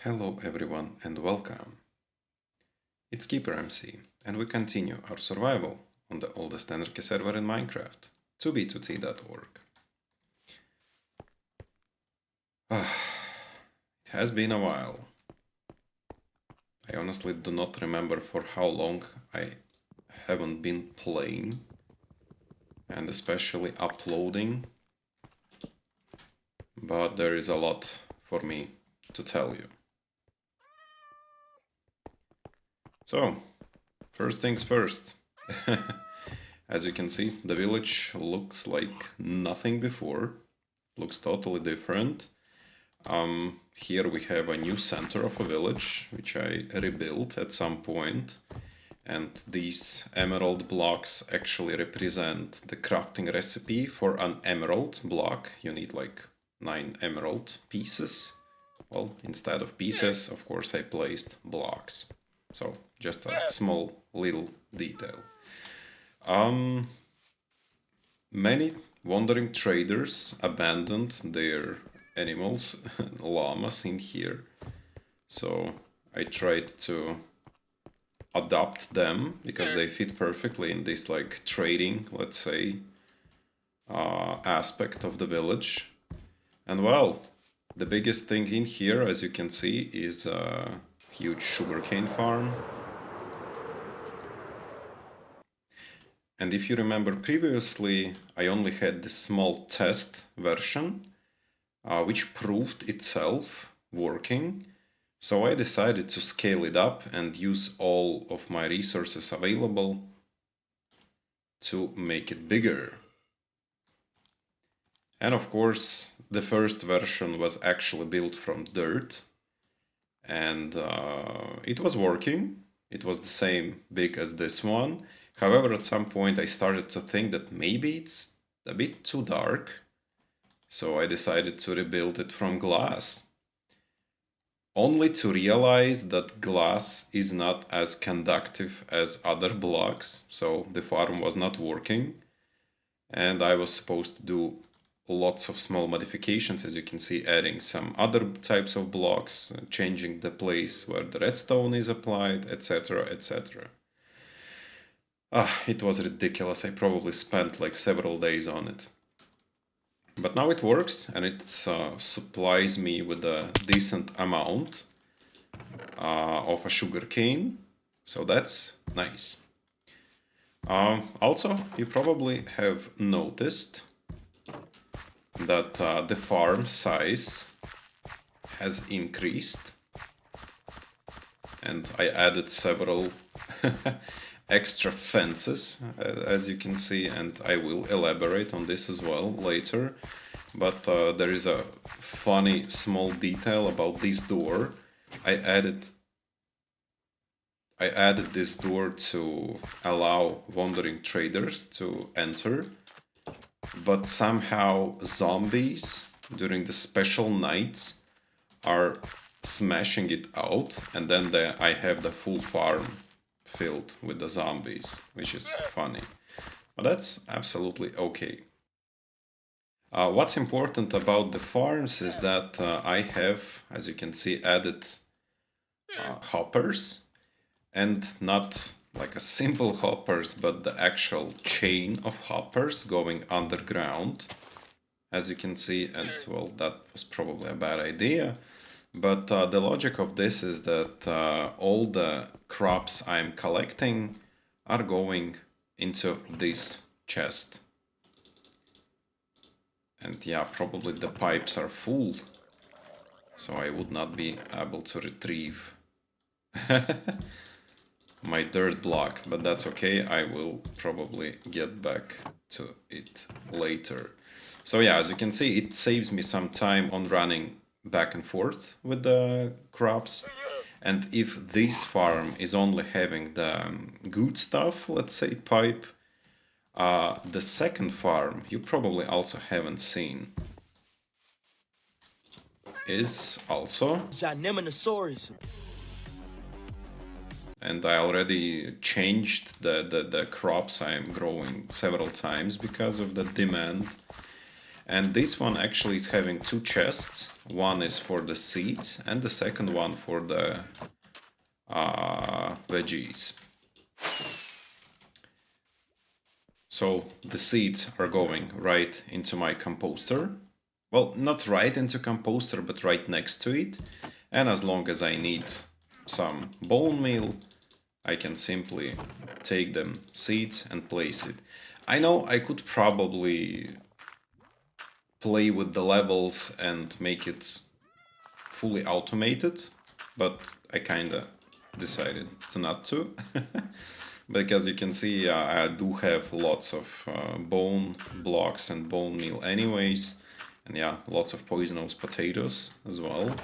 Hello everyone and welcome. It's KeeperMC and we continue our survival on the oldest anarchy server in Minecraft, 2b2t.org. It has been a while. I honestly do not remember for how long I haven't been playing and especially uploading, but there is a lot for me to tell you. So, first things first. As you can see, the village looks like nothing before. Looks totally different. Here we have a new center of a village, which I rebuilt at some point. And these emerald blocks actually represent the crafting recipe for an emerald block. You need like 9 emerald pieces. Well, instead of pieces, of course, I placed blocks. So, just a small little detail. Many wandering traders abandoned their animals, llamas in here. So, I tried to adopt them because they fit perfectly in this like trading, let's say, aspect of the village. And well, the biggest thing in here, as you can see, is a huge sugarcane farm. And if you remember previously, I only had this small test version, which proved itself working. So I decided to scale it up and use all of my resources available to make it bigger. And of course, the first version was actually built from dirt. And it was working. It was the same big as this one. However, at some point I started to think that maybe it's a bit too dark. So I decided to rebuild it from glass. Only to realize that glass is not as conductive as other blocks. So the farm was not working. And I was supposed to do lots of small modifications, as you can see, adding some other types of blocks, changing the place where the redstone is applied, etc, etc. It was ridiculous. I probably spent like several days on it. But now it works and it supplies me with a decent amount of a sugarcane, so that's nice. Also, you probably have noticed that the farm size has increased, and I added several extra fences, as you can see, and I will elaborate on this as well later. But there is a funny small detail about this door. I added this door to allow wandering traders to enter, but somehow zombies during the special nights are smashing it out, and then I have the full farm filled with the zombies, which is funny. But that's absolutely okay. What's important about the farms is that I have, as you can see, added hoppers, and not like a simple hoppers, but the actual chain of hoppers going underground, as you can see. And well, that was probably a bad idea. But the logic of this is that all the crops I'm collecting are going into this chest. And yeah, probably the pipes are full, so I would not be able to retrieve my dirt block, but that's okay. I will probably get back to it later. So yeah, as you can see, it saves me some time on running back and forth with the crops. And if this farm is only having the good stuff, let's say pipe, the second farm you probably also haven't seen is also, and I already changed the crops I'm growing several times because of the demand. And this one actually is having two chests. One is for the seeds and the second one for the veggies. So the seeds are going right into my composter. Well, not right into composter, but right next to it. And as long as I need some bone meal, I can simply take them seeds and place it. I know I could probably play with the levels and make it fully automated, but I kinda decided to not to. Because you can see I do have lots of bone blocks and bone meal anyways. And yeah, lots of poisonous potatoes as well.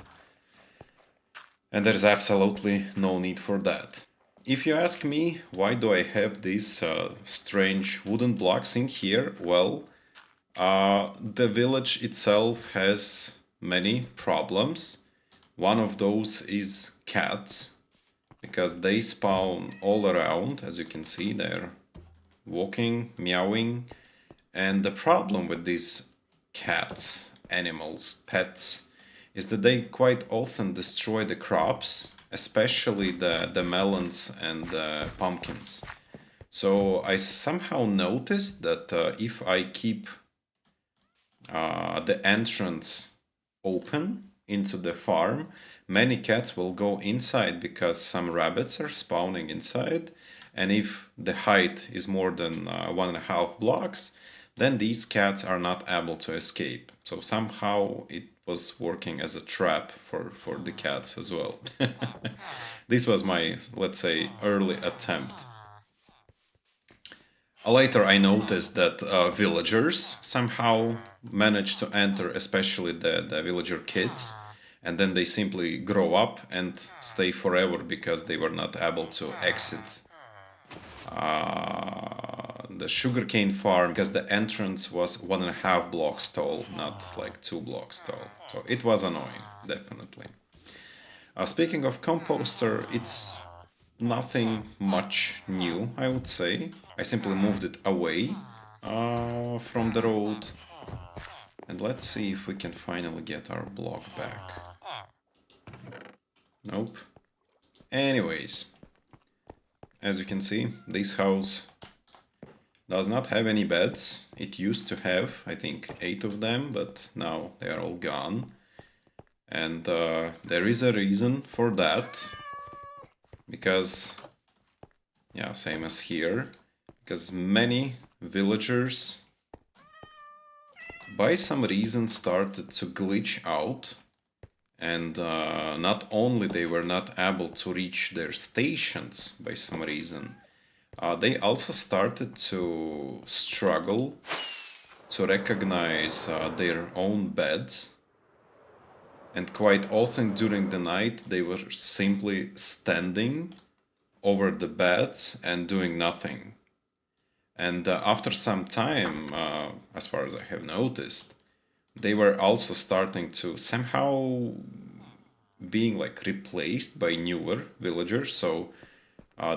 And there's absolutely no need for that. If you ask me, why do I have these strange wooden blocks in here? Well, the village itself has many problems. One of those is cats, because they spawn all around. As you can see, they're walking, meowing. And the problem with these cats, animals, pets, is that they quite often destroy the crops, especially the melons and the pumpkins. So I somehow noticed that if I keep the entrance open into the farm, many cats will go inside because some rabbits are spawning inside. And if the height is more than 1.5 blocks, then these cats are not able to escape. So somehow it was working as a trap for the cats as well. This was my, let's say, early attempt. Later I noticed that villagers somehow managed to enter, especially the villager kids, and then they simply grow up and stay forever because they were not able to exit the sugarcane farm, because the entrance was 1.5 blocks tall, not like 2 blocks tall. So it was annoying, definitely. Speaking of composter, it's nothing much new, I would say. I simply moved it away from the road. And let's see if we can finally get our block back. Nope. Anyways, as you can see, this house does not have any beds. It used to have, I think, 8 of them, but now they are all gone. And there is a reason for that. Because, yeah, same as here. Because many villagers, by some reason, started to glitch out. And not only they were not able to reach their stations by some reason, they also started to struggle to recognize their own beds. And quite often during the night they were simply standing over the beds and doing nothing. And after some time, as far as I have noticed, they were also starting to somehow being like replaced by newer villagers. So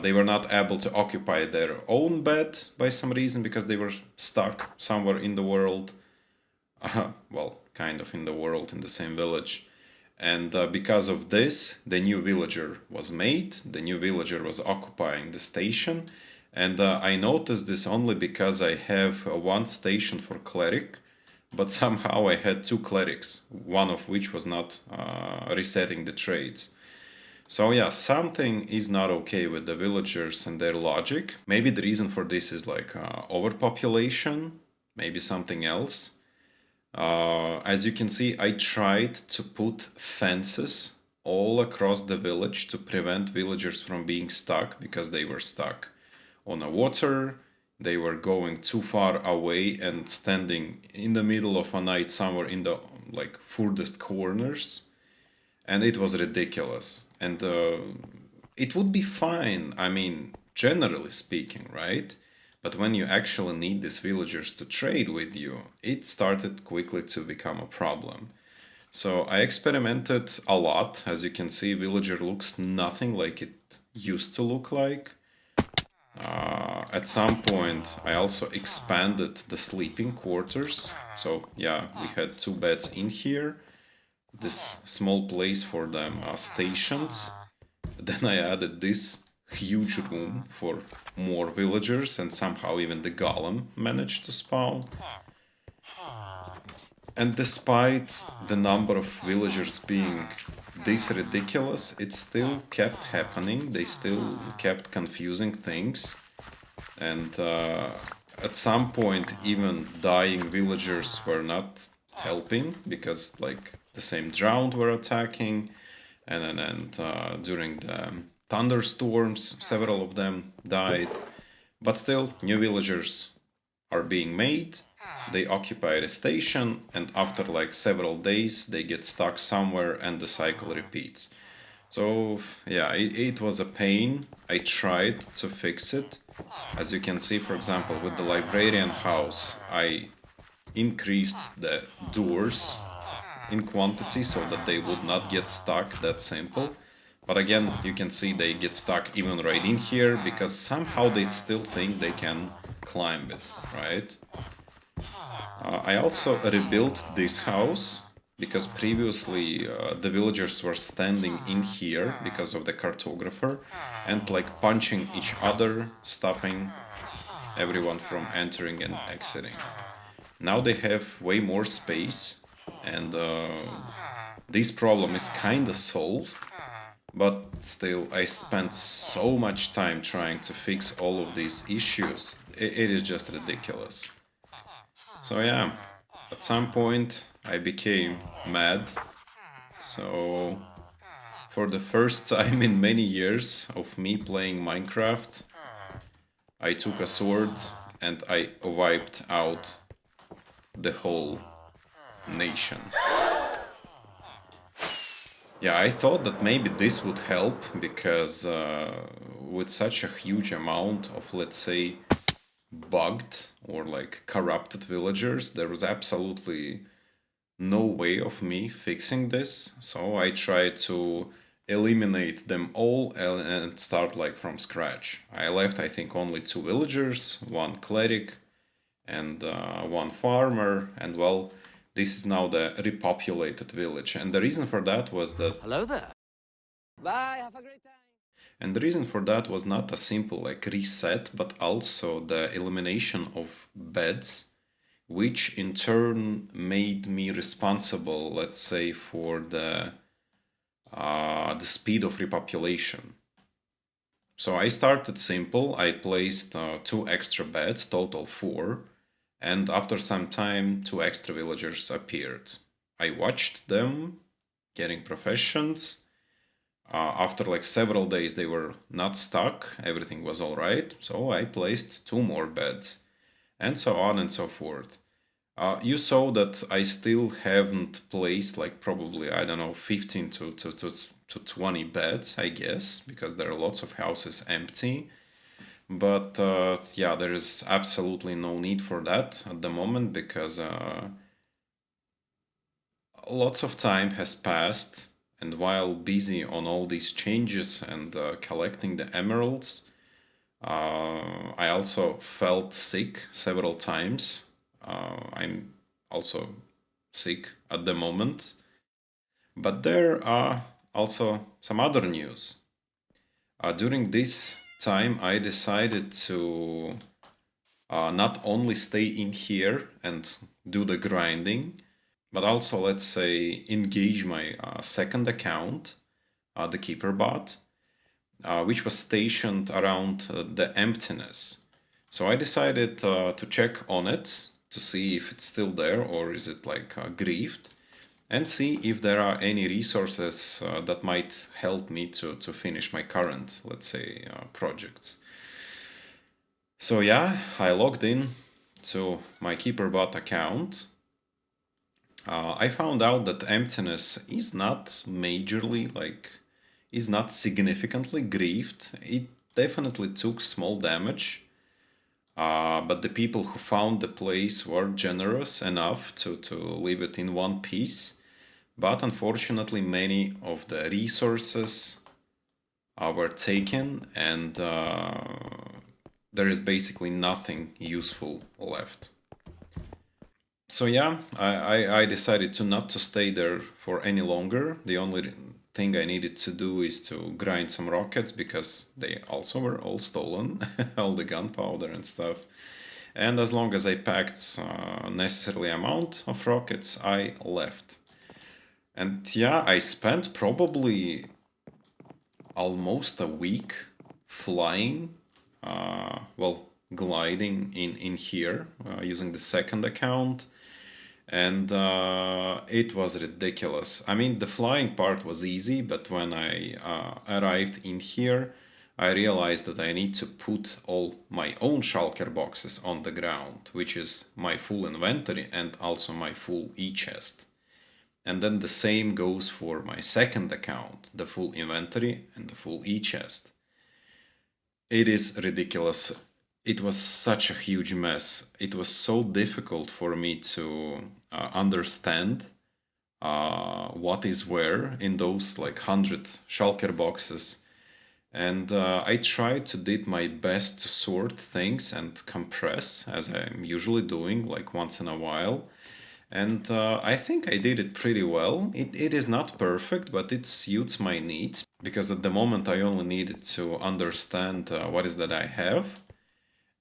they were not able to occupy their own bed by some reason because they were stuck somewhere in the world. Well, kind of in the world, in the same village. And because of this, the new villager was made. The new villager was occupying the station. And I noticed this only because I have one station for cleric, but somehow I had 2 clerics, one of which was not resetting the trades. So yeah, something is not okay with the villagers and their logic. Maybe the reason for this is like overpopulation, maybe something else. As you can see, I tried to put fences all across the village to prevent villagers from being stuck, because they were stuck on the water. They were going too far away and standing in the middle of a night somewhere in the like furthest corners, and it was ridiculous. And it would be fine, I mean, generally speaking, right? But when you actually need these villagers to trade with you, it started quickly to become a problem. So I experimented a lot. As you can see, villager looks nothing like it used to look like. At some point, I also expanded the sleeping quarters. So yeah, we had 2 beds in here, this small place for them stations. Then I added this huge room for more villagers, and somehow even the golem managed to spawn. And despite the number of villagers being this ridiculous, it still kept happening. They still kept confusing things. And at some point, even dying villagers were not helping because, like, the same drowned were attacking, and during the thunderstorms, several of them died. But still, new villagers are being made. They occupy the station, and after like several days, they get stuck somewhere, and the cycle repeats. So yeah, it was a pain. I tried to fix it. As you can see, for example, with the librarian house, I increased the doors in quantity so that they would not get stuck that simple. But again, you can see they get stuck even right in here because somehow they still think they can climb it, right? I also rebuilt this house because previously the villagers were standing in here because of the cartographer and like punching each other, stopping everyone from entering and exiting. Now they have way more space, and this problem is kinda solved, but still I spent so much time trying to fix all of these issues. It is just ridiculous. So yeah, at some point I became mad. So for the first time in many years of me playing Minecraft, I took a sword and I wiped out the whole nation. Yeah, I thought that maybe this would help because with such a huge amount of, let's say, bugged or like corrupted villagers, there was absolutely no way of me fixing this. So I tried to eliminate them all and start like from scratch. I left, I think, only 2 villagers, 1 cleric, and 1 farmer, and well, this is now the repopulated village. And the reason for that was that Hello there. Bye, have a great time. And the reason for that was not a simple like reset, but also the elimination of beds, which in turn made me responsible, let's say, for the speed of repopulation. So I started simple. I placed 2 extra beds, total 4, and after some time, 2 extra villagers appeared. I watched them getting professions. After like several days, they were not stuck, everything was all right, so I placed 2 more beds, and so on and so forth. You saw that I still haven't placed like probably, I don't know, 15 to 20 beds, I guess, because there are lots of houses empty. But yeah, there is absolutely no need for that at the moment because lots of time has passed, and while busy on all these changes and collecting the emeralds, I also felt sick several times. I'm also sick at the moment. But there are also some other news. During this time, I decided to not only stay in here and do the grinding, but also, let's say, engage my second account, the KeeperBot, which was stationed around the emptiness. So I decided to check on it to see if it's still there or is it like grieved, and see if there are any resources that might help me to finish my current, let's say, projects. So yeah, I logged in to my KeeperBot account. I found out that emptiness is not majorly is not significantly grieved. It definitely took small damage, but the people who found the place were generous enough to leave it in one piece. But unfortunately, many of the resources were taken, and there is basically nothing useful left. So yeah, I decided to not to stay there for any longer. The only thing I needed to do is to grind some rockets because they also were all stolen, all the gunpowder and stuff. And as long as I packed necessary amount of rockets, I left. And yeah, I spent probably almost a week flying, gliding in here using the second account. And it was ridiculous. I mean, the flying part was easy, but when I arrived in here, I realized that I need to put all my own shulker boxes on the ground, which is my full inventory and also my full e-chest. And then the same goes for my second account, the full inventory and the full e-chest. It is ridiculous. It was such a huge mess. It was so difficult for me to understand what is where in those like 100 shulker boxes. And I tried to did my best to sort things and compress as I'm usually doing like once in a while. And I think I did it pretty well. It is not perfect, but it suits my needs because at the moment I only needed to understand what is that I have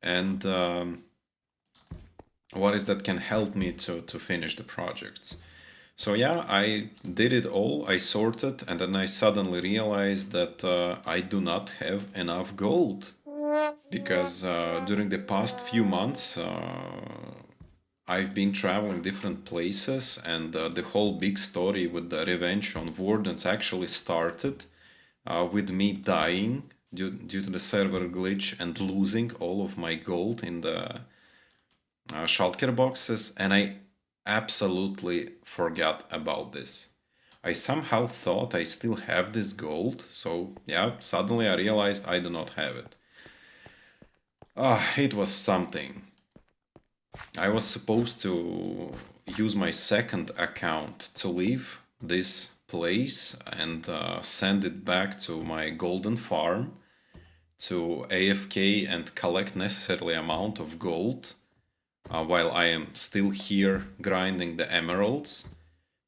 and what is that can help me to finish the projects. So yeah, I did it all, I sorted, and then I suddenly realized that I do not have enough gold because during the past few months I've been traveling different places, and the whole big story with the revenge on Wardens actually started with me dying due to the server glitch and losing all of my gold in the shulker boxes, and I absolutely forgot about this. I somehow thought I still have this gold, so yeah, suddenly I realized I do not have it. It was something. I was supposed to use my second account to leave this place and send it back to my golden farm to AFK and collect necessary amount of gold while I am still here grinding the emeralds.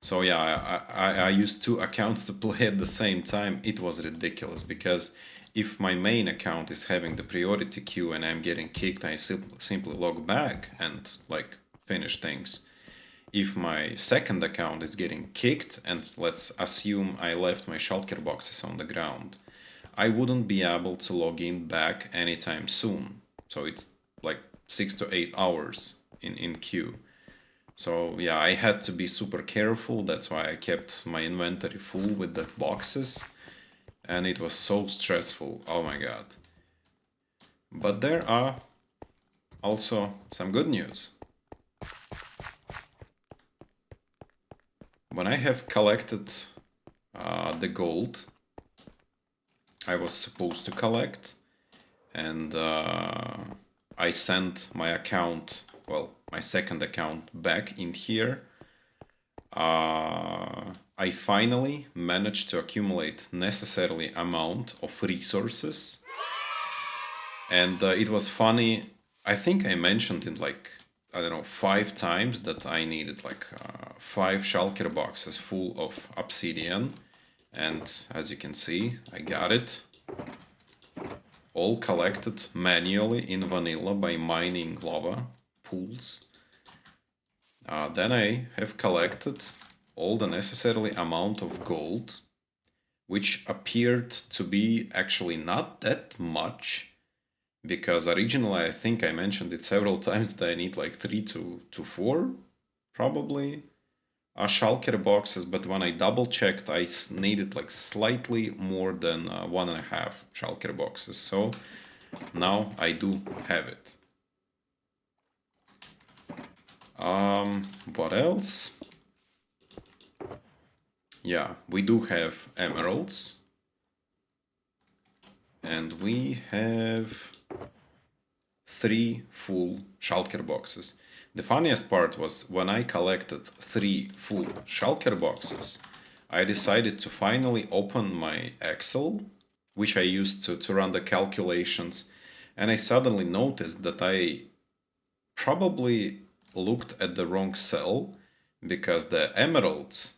So yeah, I used two accounts to play at the same time. It was ridiculous because if my main account is having the priority queue and I'm getting kicked, I simply log back and like finish things. If my second account is getting kicked, and let's assume I left my shulker boxes on the ground, I wouldn't be able to log in back anytime soon. So it's like 6 to 8 hours in queue. So yeah, I had to be super careful. That's why I kept my inventory full with the boxes. And it was so stressful. Oh my god. But there are also some good news. When I have collected the gold I was supposed to collect, and I sent my account, well, my second account back in here, I finally managed to accumulate necessarily amount of resources. And it was funny. I think I mentioned it like, I don't know, 5 times that I needed like 5 shulker boxes full of obsidian. And as you can see, I got it. All collected manually in vanilla by mining lava pools. Then I have collected all the necessary amount of gold, which appeared to be actually not that much, because originally I think I mentioned it several times that I need like 3 to 4 probably shulker boxes, but when I double checked I needed like slightly more than 1.5 shulker boxes, so now I do have it. What else? Yeah, we do have emeralds, and we have 3 full shulker boxes. The funniest part was when I collected 3 full shulker boxes, I decided to finally open my Excel, which I used to run the calculations, and I suddenly noticed that I probably looked at the wrong cell, because the emeralds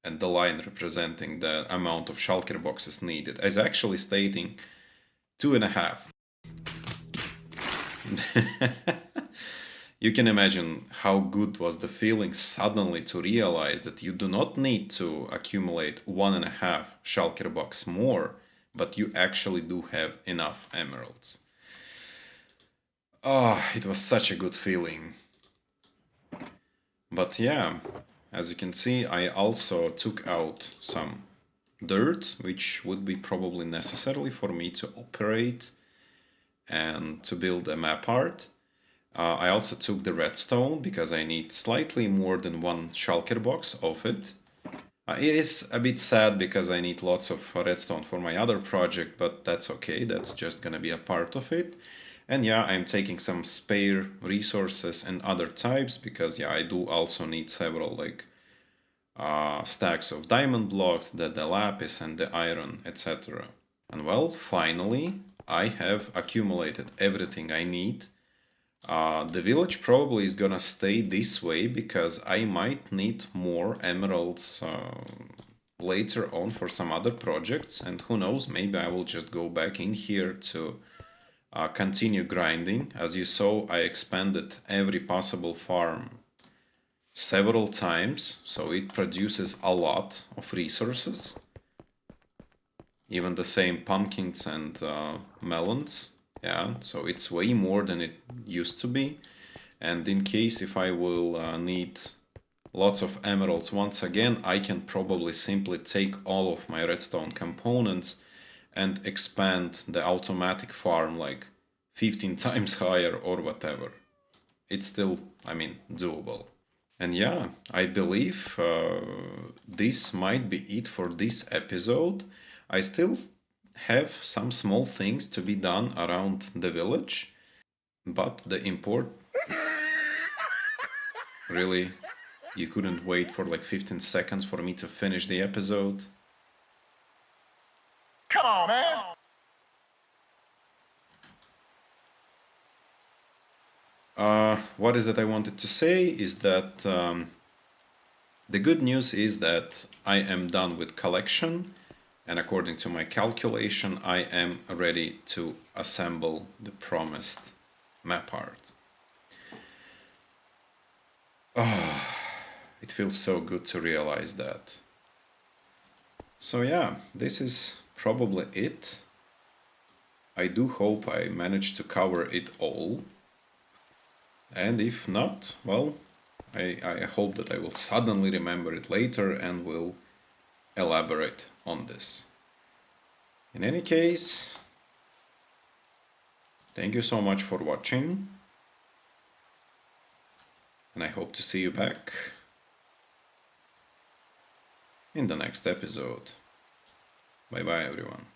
and the line representing the amount of shulker boxes needed is actually stating 2.5. You can imagine how good was the feeling suddenly to realize that you do not need to accumulate 1.5 shulker box more, but you actually do have enough emeralds. Oh, it was such a good feeling. But yeah, as you can see, I also took out some dirt, which would be probably necessary for me to operate and to build a map art. I also took the redstone because I need slightly more than one shulker box of it. It is a bit sad because I need lots of redstone for my other project, but that's okay, that's just gonna be a part of it. And yeah, I'm taking some spare resources and other types because yeah, I do also need several like stacks of diamond blocks, the lapis and the iron, etc. And well, finally, I have accumulated everything I need. The village probably is gonna stay this way because I might need more emeralds later on for some other projects, and who knows, maybe I will just go back in here to continue grinding. As you saw, I expanded every possible farm several times, so it produces a lot of resources. Even the same pumpkins and melons, yeah, so it's way more than it used to be. And in case if I will need lots of emeralds once again, I can probably simply take all of my redstone components and expand the automatic farm like 15 times higher or whatever. It's still, I mean, doable. And yeah, I believe this might be it for this episode. I still have some small things to be done around the village, but the import... Really? You couldn't wait for like 15 seconds for me to finish the episode? Come on, man! What is that I wanted to say is that the good news is that I am done with collection, and according to my calculation, I am ready to assemble the promised map art. Oh, it feels so good to realize that. So yeah, this is probably it. I do hope I managed to cover it all. And if not, well, I hope that I will suddenly remember it later and will elaborate on this. In any case, thank you so much for watching, and I hope to see you back in the next episode. Bye bye everyone.